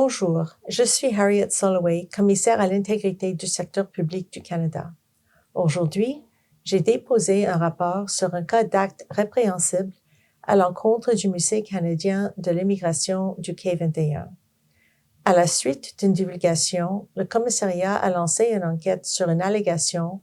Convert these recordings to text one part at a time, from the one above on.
Bonjour, je suis Harriet Soloway, commissaire à l'intégrité du secteur public du Canada. Aujourd'hui, j'ai déposé un rapport sur un cas d'acte répréhensible à l'encontre du Musée canadien de l'immigration du Quai 21. À la suite d'une divulgation, le commissariat a lancé une enquête sur une allégation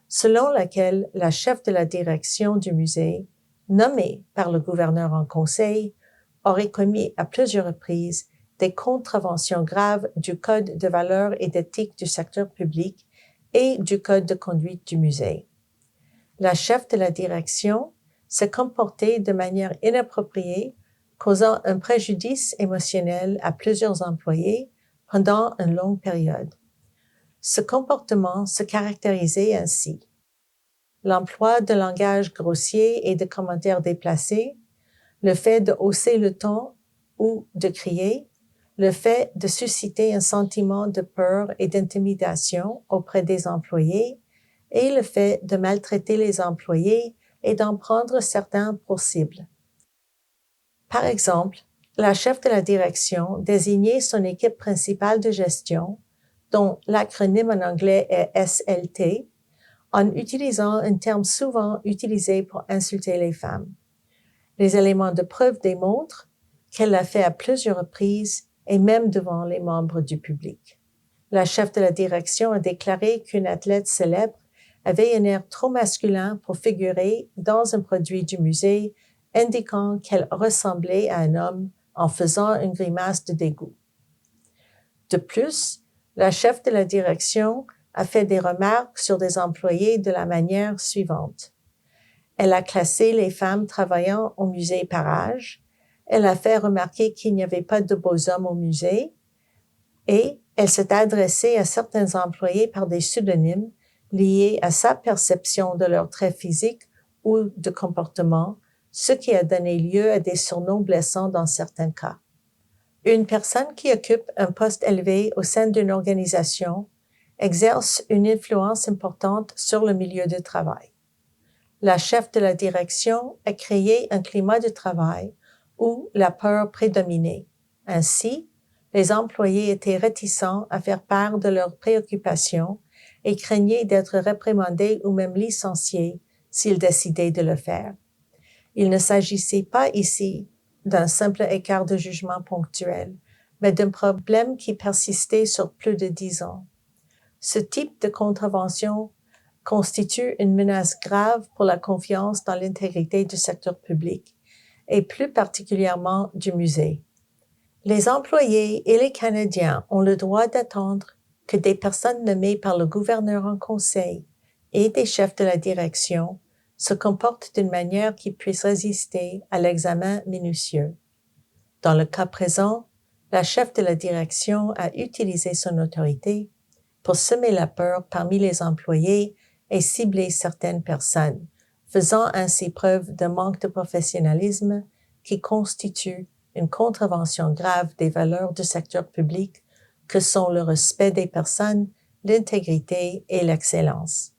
selon laquelle la chef de la direction du musée, nommée par le gouverneur en conseil, aurait commis à plusieurs reprises des contraventions graves du Code de valeurs et d'éthique du secteur public et du Code de conduite du musée. La chef de la direction s'est comportée de manière inappropriée, causant un préjudice émotionnel à plusieurs employés pendant une longue période. Ce comportement se caractérisait ainsi: l'emploi de langage grossier et de commentaires déplacés, le fait de hausser le ton ou de crier, le fait de susciter un sentiment de peur et d'intimidation auprès des employés et le fait de maltraiter les employés et d'en prendre certains pour cible. Par exemple, la chef de la direction désignait son équipe principale de gestion, dont l'acronyme en anglais est SLT, en utilisant un terme souvent utilisé pour insulter les femmes. Les éléments de preuve démontrent qu'elle l'a fait à plusieurs reprises et même devant les membres du public. La chef de la direction a déclaré qu'une athlète célèbre avait un air trop masculin pour figurer dans un produit du musée, indiquant qu'elle ressemblait à un homme en faisant une grimace de dégoût. De plus, la chef de la direction a fait des remarques sur des employés de la manière suivante. Elle a classé les femmes travaillant au musée par âge, elle a fait remarquer qu'il n'y avait pas de beaux hommes au musée, et elle s'est adressée à certains employés par des pseudonymes liés à sa perception de leurs traits physiques ou de comportement, ce qui a donné lieu à des surnoms blessants dans certains cas. Une personne qui occupe un poste élevé au sein d'une organisation exerce une influence importante sur le milieu de travail. La chef de la direction a créé un climat de travail où la peur prédominait. Ainsi, les employés étaient réticents à faire part de leurs préoccupations et craignaient d'être réprimandés ou même licenciés s'ils décidaient de le faire. Il ne s'agissait pas ici d'un simple écart de jugement ponctuel, mais d'un problème qui persistait sur plus de 10 ans. Ce type de contravention constitue une menace grave pour la confiance dans l'intégrité du secteur public et plus particulièrement du musée. Les employés et les Canadiens ont le droit d'attendre que des personnes nommées par le gouverneur en conseil et des chefs de la direction se comportent d'une manière qui puisse résister à l'examen minutieux. Dans le cas présent, la chef de la direction a utilisé son autorité pour semer la peur parmi les employés et cibler certaines personnes, faisant ainsi preuve d'un manque de professionnalisme qui constitue une contravention grave des valeurs du secteur public que sont le respect des personnes, l'intégrité et l'excellence.